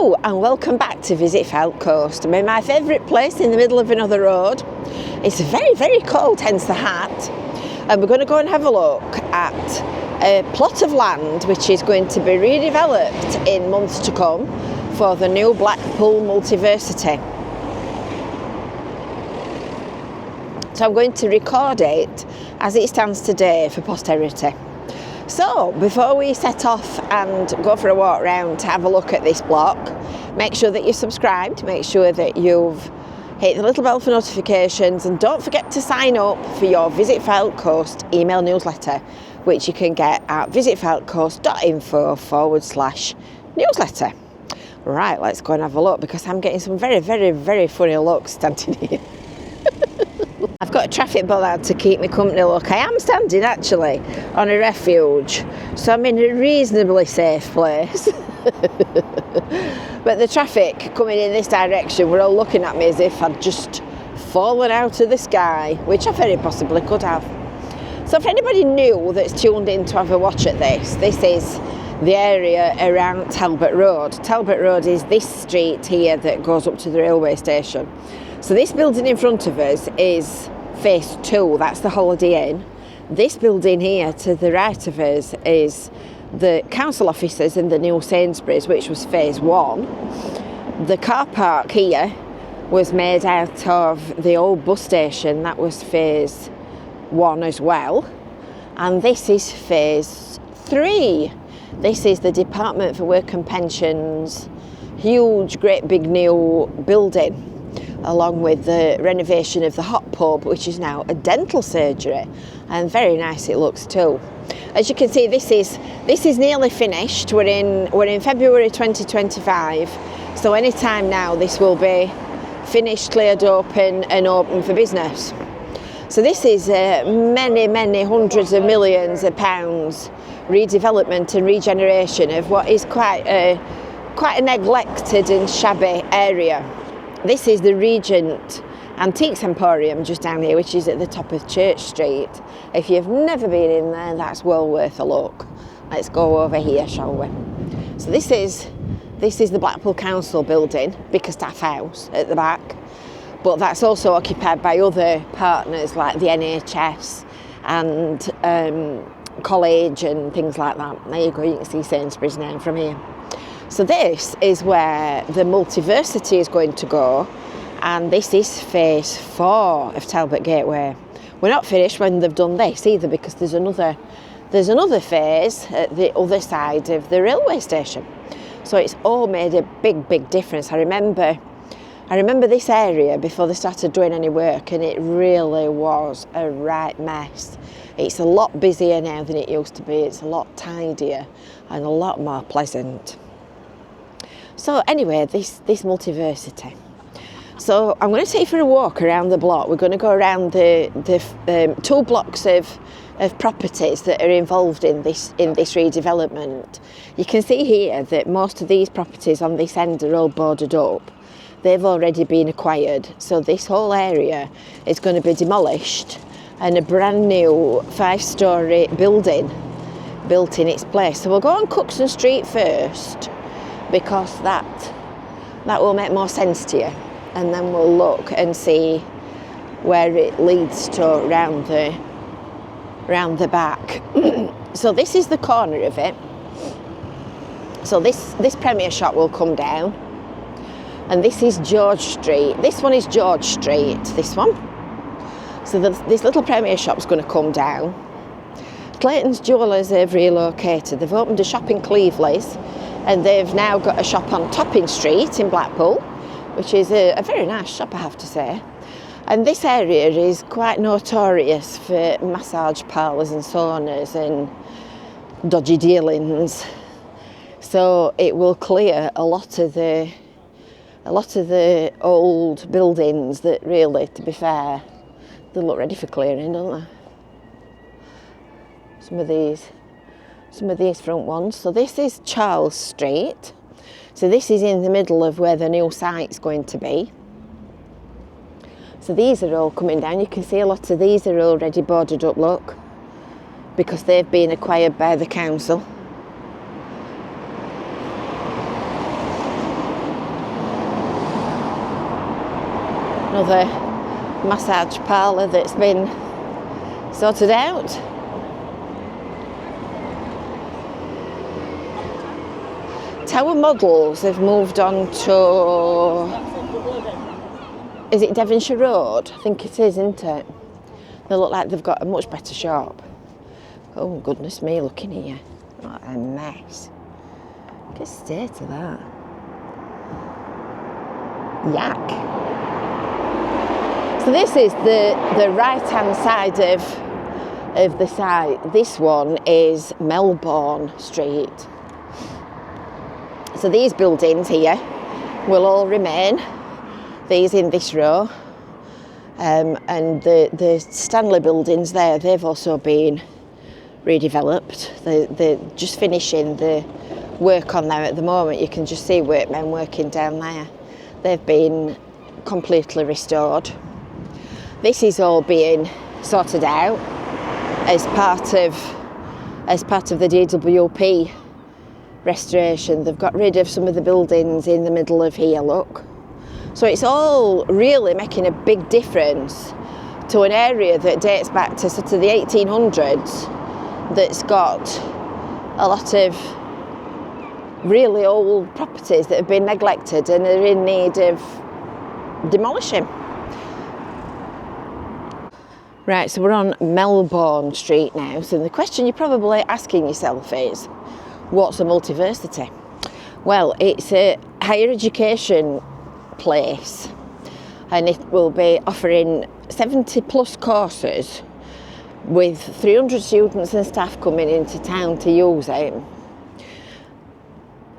Hello and welcome back to Visit Fylde Coast. I'm in my favourite place in the middle of another road. It's very, very cold, hence the hat. And we're going to go and have a look at a plot of land which is going to be redeveloped in months to come for the new Blackpool Multiversity. So I'm going to record it as it stands today for posterity. So before we set off and go for a walk round to have a look at this block, make sure that you're subscribed, make sure that you've hit the little bell for notifications, and don't forget to sign up for your Visit Fylde Coast email newsletter, which you can get at visitfylecoast.info/newsletter. Right, let's go and have a look, because I'm getting some very, very, very funny looks standing here. I've got a traffic bollard to keep me company. Look, I am standing actually on a refuge, so I'm in a reasonably safe place. But the traffic coming in this direction were all looking at me as if I'd just fallen out of the sky, which I very possibly could have. So if anybody new that's tuned in to have a watch at this is the area around Talbot Road. Talbot Road is this street here that goes up to the railway station. So this building in front of us is phase 2, that's the Holiday Inn. This building here to the right of us is the council offices in the new Sainsbury's, which was phase 1. The car park here was made out of the old bus station, that was phase 1 as well. And this is phase 3. This is the Department for Work and Pensions, huge, great big new building, along with the renovation of the hot pub, which is now a dental surgery, and very nice it looks too. As you can see, this is nearly finished. We're in February 2025, so any time now this will be finished, cleared open and open for business. So this is many hundreds of millions of pounds redevelopment and regeneration of what is quite a neglected and shabby area. This is the Regent Antiques Emporium just down here, which is at the top of Church Street. If you've never been in there, that's well worth a look. Let's go over here, shall we? So this is the Blackpool Council building, big staff house at the back, but that's also occupied by other partners like the NHS and college and things like that. There you go, you can see Sainsbury's now from here. So this is where the Multiversity is going to go, and this is phase 4 of Talbot Gateway. We're not finished when they've done this either, because there's another phase at the other side of the railway station. So it's all made a big difference. I remember this area before they started doing any work, and it really was a right mess. It's a lot busier now than it used to be. It's a lot tidier and a lot more pleasant. So anyway, this Multiversity. So I'm going to take you for a walk around the block. We're going to go around the 2 blocks of properties that are involved in this redevelopment. You can see here that most of these properties on this end are all boarded up. They've already been acquired. So this whole area is going to be demolished and a brand new 5-storey building built in its place. So we'll go on Cookson Street first, because that will make more sense to you, and then we'll look and see where it leads to round the back. So this is the corner of it. So this Premier shop will come down, and this is George Street. This one is George Street, this one. So this little Premier shop's going to come down. Clayton's Jewellers have relocated. They've opened a shop in Cleveley's, and they've now got a shop on Topping Street in Blackpool, which is a very nice shop, I have to say. And this area is quite notorious for massage parlours and saunas and dodgy dealings. So it will clear a lot of the old buildings that really, to be fair, they look ready for clearing, don't they? Some of these front ones. So this is Charles Street. So this is in the middle of where the new site's going to be. So these are all coming down. You can see a lot of these are already boarded up, look, because they've been acquired by the council. another massage parlour that's been sorted out. Tower models have moved on to, is it Devonshire Road? I think it is, isn't it? They look like they've got a much better shop. Oh goodness me, looking here. What a mess. Look at the state of that. Yak. So this is the right hand side of the site. This one is Melbourne Street. So these buildings here will all remain, these in this row, and the Stanley buildings there, they've also been redeveloped. They're just finishing the work on them at the moment. You can just see workmen working down there. They've been completely restored. This is all being sorted out as part of the DWP restoration. They've got rid of some of the buildings in the middle of here, look. So it's all really making a big difference to an area that dates back to sort of the 1800s, that's got a lot of really old properties that have been neglected and are in need of demolishing. Right, so we're on Melbourne Street now. So the question you're probably asking yourself is, what's a multiversity? Well, it's a higher education place, and it will be offering 70 plus courses with 300 students and staff coming into town to use it.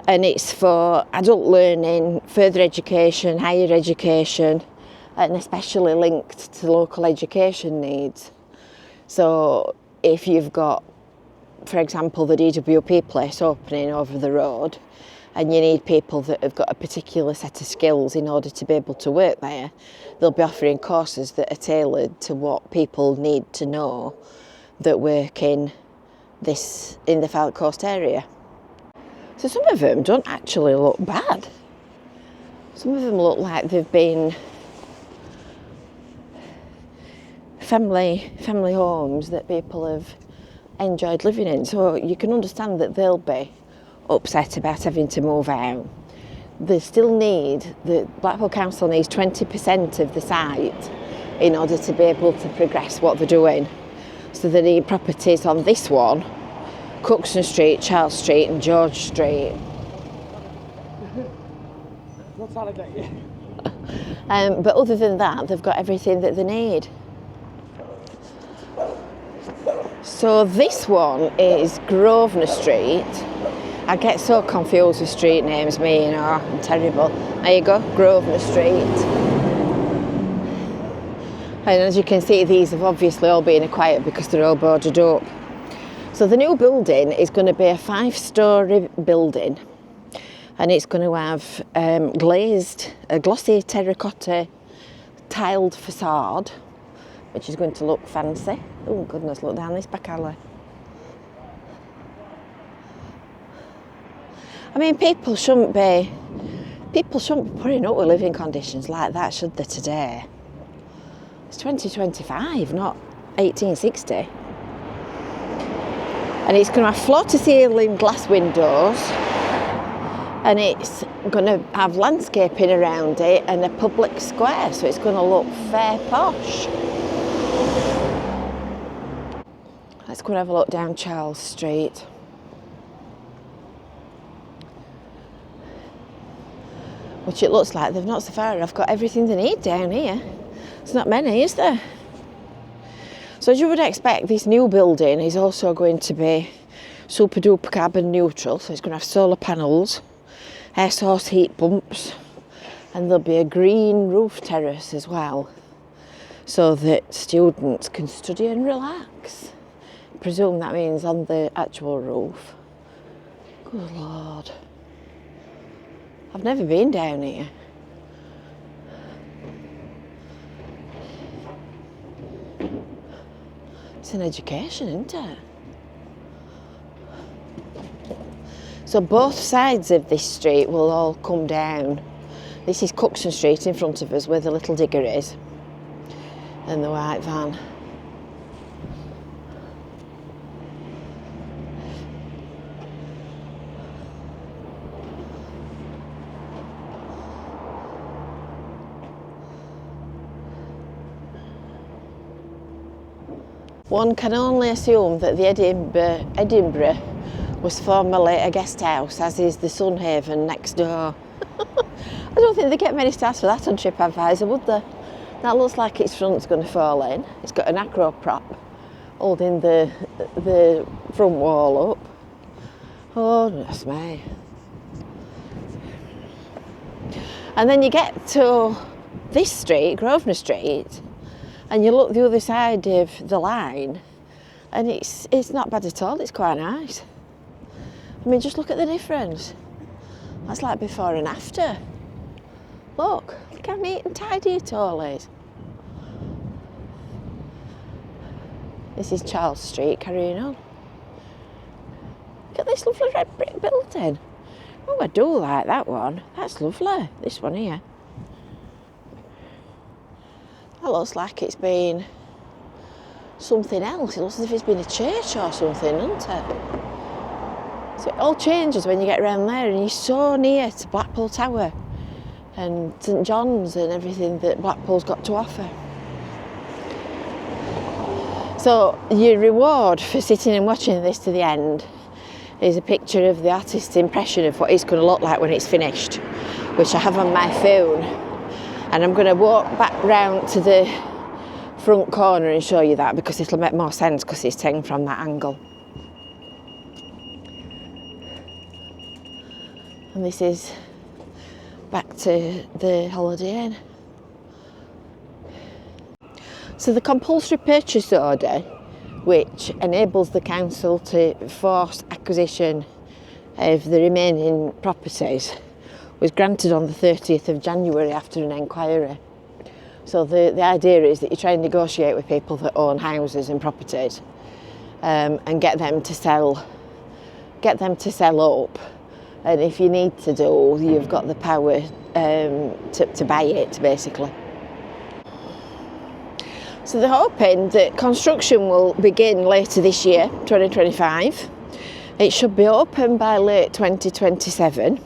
And it's for adult learning, further education, higher education, and especially linked to local education needs. So if you've got, for example, the DWP place opening over the road, and you need people that have got a particular set of skills in order to be able to work there, they'll be offering courses that are tailored to what people need to know that work in the Fylde Coast area. So some of them don't actually look bad. Some of them look like they've been family homes that people have enjoyed living in. So you can understand that they'll be upset about having to move out. They still need, the Blackpool Council needs 20% of the site in order to be able to progress what they're doing. So they need properties on this one, Cookson Street, Charles Street and George Street. But other than that, they've got everything that they need. So this one is Grosvenor Street. I get so confused with street names, me, you know, I'm terrible. There you go, Grosvenor Street. And as you can see, these have obviously all been acquired because they're all boarded up. So the new building is going to be a 5-storey building, and it's going to have a glossy terracotta tiled facade, which is going to look fancy. Oh goodness, look down this back alley. I mean, people shouldn't be putting up with living conditions like that, should they, today? It's 2025, not 1860. And it's going to have floor-to-ceiling glass windows, and it's going to have landscaping around it and a public square, so it's going to look fair posh. Let's go and have a look down Charles Street. Which it looks like they've not so far. I've got everything they need down here. There's not many, is there? So as you would expect, this new building is also going to be super duper carbon neutral. So it's going to have solar panels, air source heat pumps, and there'll be a green roof terrace as well, so that students can study and relax. I presume that means on the actual roof. Good Lord. I've never been down here. It's an education, isn't it? So both sides of this street will all come down This is Cookson Street in front of us where the little digger is and the white van. One can only assume that the Edinburgh was formerly a guest house, as is the Sunhaven next door. I don't think they get many stars for that on TripAdvisor, would they? That looks like its front's going to fall in. It's got an acro prop holding the front wall up. Oh, goodness me. And then you get to this street, Grosvenor Street, and you look the other side of the line, and it's not bad at all. It's quite nice. I mean, just look at the difference. That's like before and after. Look how neat and tidy it all is. This is Charles Street, carrying on. Look at this lovely red brick building. Oh, I do like that one. That's lovely. This one here. That looks like it's been something else. It looks as if it's been a church or something, doesn't it? So it all changes when you get around there, and you're so near to Blackpool Tower and St John's and everything that Blackpool's got to offer. So your reward for sitting and watching this to the end is a picture of the artist's impression of what it's going to look like when it's finished, which I have on my phone. And I'm going to walk back round to the front corner and show you that, because it'll make more sense because it's taken from that angle. And this is back to the Holiday Inn. So the compulsory purchase order, which enables the council to force acquisition of the remaining properties, was granted on the 30th of January after an enquiry. So the idea is that you try and negotiate with people that own houses and properties, and get them to sell up. And if you need to do, you've got the power to buy it, basically. So they're hoping that construction will begin later this year, 2025. It should be open by late 2027.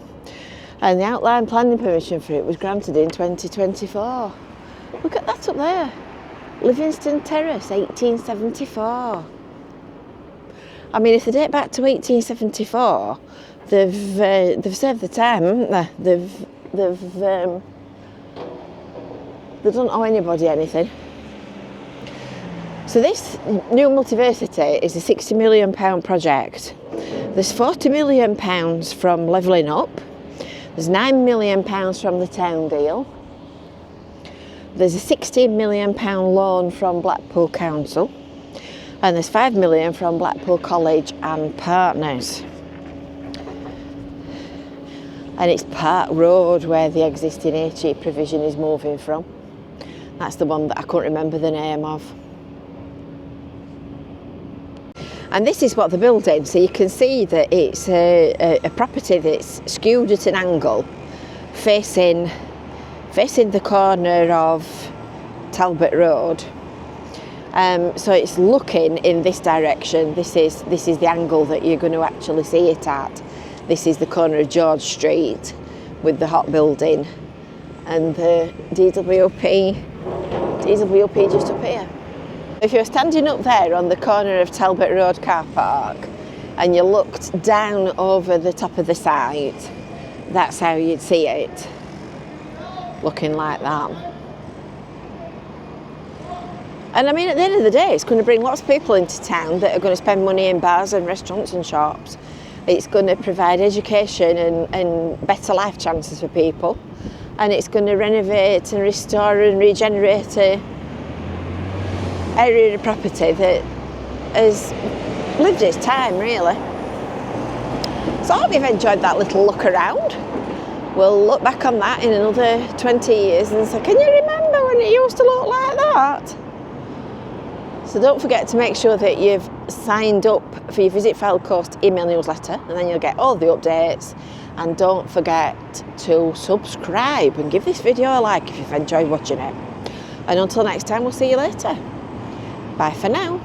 And the outline planning permission for it was granted in 2024. Look at that up there. Livingston Terrace, 1874. I mean, if they date back to 1874, they've served the time, haven't they? They don't owe anybody anything. So this new Multiversity is a £60 million project. There's £40 million from Levelling Up. There's £9 million from the town deal. There's a £16 million loan from Blackpool Council. And there's £5 million from Blackpool College and Partners. And it's Park Road where the existing HE provision is moving from. That's the one that I couldn't remember the name of. And this is what they're building. So you can see that it's a property that's skewed at an angle, facing the corner of Talbot Road. So it's looking in this direction. This is the angle that you're going to actually see it at. This is the corner of George Street with the hot building, and the DWP just up here. If you're standing up there on the corner of Talbot Road car park and you looked down over the top of the site, that's how you'd see it, looking like that. And I mean, at the end of the day, it's going to bring lots of people into town that are going to spend money in bars and restaurants and shops. It's going to provide education and better life chances for people. And it's going to renovate and restore and regenerate an area of property that has lived its time, really. So I hope you've enjoyed that little look around. We'll look back on that in another 20 years and say, can you remember when it used to look like that? So don't forget to make sure that you've signed up for your Visit Fylde Coast email newsletter, and then you'll get all the updates And don't forget to subscribe and give this video a like if you've enjoyed watching it. And until next time, we'll see you later. Bye for now.